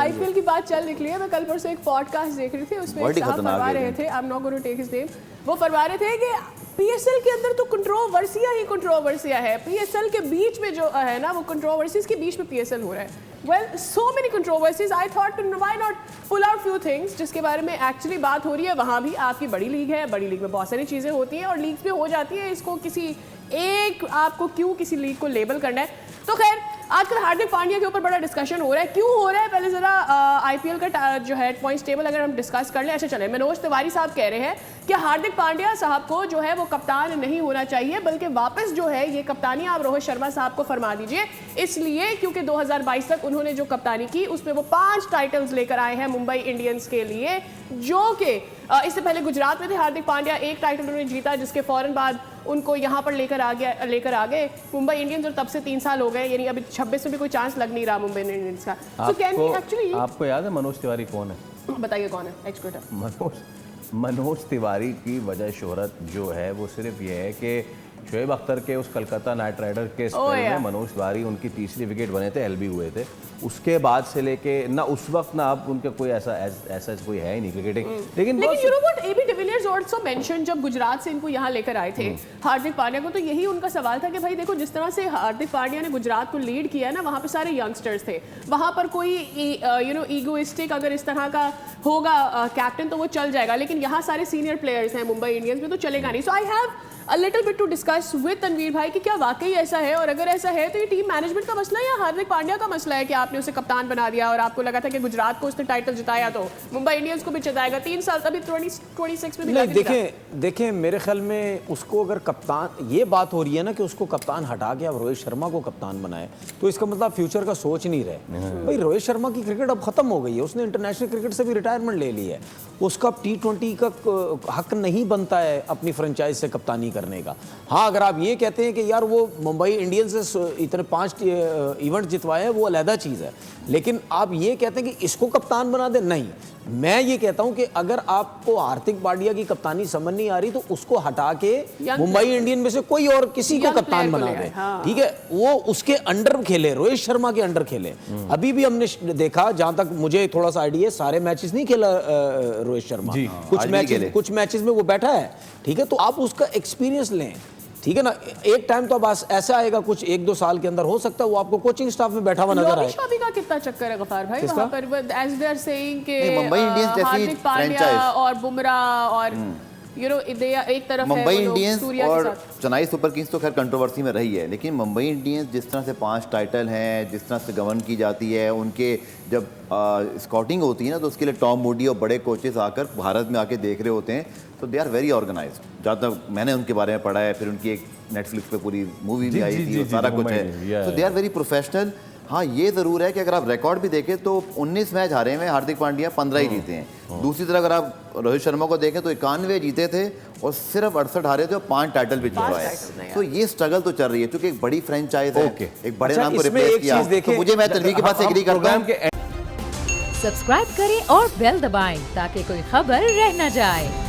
IPL की बात चल निकली है, मैं कल परसों एक पॉडकास्ट देख रही थी, उसमें एक साहब फरमा रहे थे, I am not going to take his name, वो फरमा रहे थे कि पीएसएल के अंदर तो कंट्रोवर्सियां ही कंट्रोवर्सियां है, पीएसएल के बीच में जो है ना वो कंट्रोवर्सीज के बीच में पीएसएल हो रहा है। Well, so many controversies, I thought why not pull out few things जिसके बारे में एक्चुअली बात हो रही है। वहाँ भी आपकी बड़ी लीग है, बड़ी लीग में बहुत सारी चीज़ें होती हैं और लीग्स में हो जाती है, इसको किसी एक आपको क्यों किसी लीग को लेबल करना है। तो खैर आजकल हार्दिक पांड्या के ऊपर बड़ा डिस्कशन हो रहा है, क्यों हो रहा है पहले जरा आईपीएल का जो है पॉइंट्स टेबल अगर हम डिस्कस कर लें। अच्छा चले, मनोज तिवारी साहब कह रहे हैं कि हार्दिक पांड्या साहब को जो है वो कप्तान नहीं होना चाहिए, बल्कि वापस जो है ये कप्तानी आप रोहित शर्मा साहब को फरमा दीजिए, इसलिए क्योंकि 2022 तक उन्होंने जो कप्तानी की उसमें वो 5 टाइटल्स लेकर आए हैं मुंबई इंडियंस के लिए, जो कि इससे पहले गुजरात में थे हार्दिक पांड्या, 1 टाइटल उन्होंने जीता जिसके फौरन बाद उनको यहाँ पर लेकर आ गए मुंबई इंडियंस, और तब से 3 साल हो गए, यानी अभी 26 में भी कोई चांस लग नहीं रहा मुंबई इंडियंस का। आपको याद है मनोज तिवारी कौन है? बताइए कौन है एक्सपर्ट? मनोज तिवारी की वजह शोहरत जो है वो सिर्फ ये है कि शोएब अख्तर के उस कलकत्ता नाइट राइडर के स्पेल में मनोज तिवारी उनकी तीसरी विकेट बने थे, एलबी हुए थे, उसके बाद से लेके ना उस वक्त ना अब उनका कोई ऐसा कोई है ही नहीं क्रिकेटिंग। लेकिन you know what, AB de Villiers also mention जब गुजरात से इनको यहाँ लेकर आए थे हार्दिक पांड्या को, तो यही उनका सवाल था कि भाई देखो जिस तरह से हार्दिक पांड्या ने गुजरात को लीड किया ना, वहाँ पे सारे यंगस्टर्स थे, वहाँ पर कोई ईगोइस्टिक अगर इस तरह का होगा कैप्टन तो वो चल जाएगा, लेकिन यहाँ सारे सीनियर प्लेयर्स हैं मुंबई इंडियंस में, तो चलेगा नहीं। So I have a little bit to discuss with Tanveer भाई कि क्या वाकई ऐसा है, और अगर ऐसा है तो ये टीम मैनेजमेंट का मसला है या हार्दिक पांड्या का मसला है कि आपने उसे कप्तान बना दिया और आपको लगा था कि गुजरात को उसने टाइटल जिताया तो मुंबई इंडियंस को भी जिताएगा, 3 साल तभी 26 में भी नहीं। देखें मेरे ख्याल में उसको अगर कप्तान, ये बात हो रही है ना कि उसको कप्तान हटा के अब रोहित शर्मा को कप्तान बनाए, तो इसका मतलब फ्यूचर का सोच नहीं रहे भाई। रोहित शर्मा की क्रिकेट अब खत्म हो गई है, उसने इंटरनेशनल क्रिकेट से भी रिटायरमेंट ले ली है, उसका T20 का हक नहीं बनता है अपनी फ्रेंचाइज से कप्तानी करने का। हाँ, अगर आप ये कहते हैं कि यार वो मुंबई इंडियंस से इतने 5 इवेंट जितवाए हैं, वो अलहदा चीज़ है, लेकिन आप ये कहते हैं कि इसको कप्तान बना दे, नहीं। मैं ये कहता हूं कि अगर आपको हार्दिक पांड्या की कप्तानी समझ नहीं आ रही तो उसको हटा के मुंबई इंडियन में से कोई और किसी को कप्तान बना दे, ठीक है, वो उसके अंडर खेले, रोहित शर्मा के अंडर खेले। अभी भी हमने देखा, जहां तक मुझे थोड़ा सा आइडिया, सारे मैचेस नहीं खेला रोहित शर्मा, कुछ मैचेस में वो बैठा है, ठीक है, तो आप उसका एक्सपीरियंस लें, ठीक है ना। एक टाइम तो बस ऐसा आएगा कुछ 1-2 साल के अंदर, हो सकता है वो आपको कोचिंग स्टाफ में बैठा हुआ नजर आए। शॉबी का कितना चक्कर है गफार भाई वहां पर, एज दे आर सेइंग कि मुंबई इंडियंस हार्दिक पांड्या और बुमराह और एक तरफ मुंबई इंडियंस और चेन्नई सुपर किंग्स तो खैर कंट्रोवर्सी में रही है, लेकिन मुंबई इंडियंस जिस तरह से 5 टाइटल हैं, जिस तरह से गवर्न की जाती है, उनके जब स्काउटिंग होती है ना, तो उसके लिए टॉम मूडी और बड़े कोचेस आकर भारत में आके देख रहे होते हैं, तो दे आर वेरी ऑर्गेनाइज्ड। जहाँ तक मैंने उनके बारे में पढ़ा है, फिर उनकी एक नेटफ्लिक्स पे पूरी मूवी भी आई थी, सारा कुछ है, तो दे आर वेरी प्रोफेशनल। हाँ, ये ज़रूर है कि अगर आप रिकॉर्ड भी देखें तो 19 मैच हारे हैं हार्दिक पांड्या, 15 ही जीते हैं। दूसरी तरफ अगर आप रोहित शर्मा को देखें तो 91 जीते थे और सिर्फ 68 हारे थे और 5 टाइटल भी जितवाए। तो ये स्ट्रगल तो चल रही है, क्योंकि एक बड़ी फ्रेंचाइज है, एक बड़े नाम को रिप्लेस किया, तो मुझे मैं तनवीर के पास एग्री करता हूं। सब्सक्राइब करें और बेल दबाएं ताकि कोई खबर रह न जाए।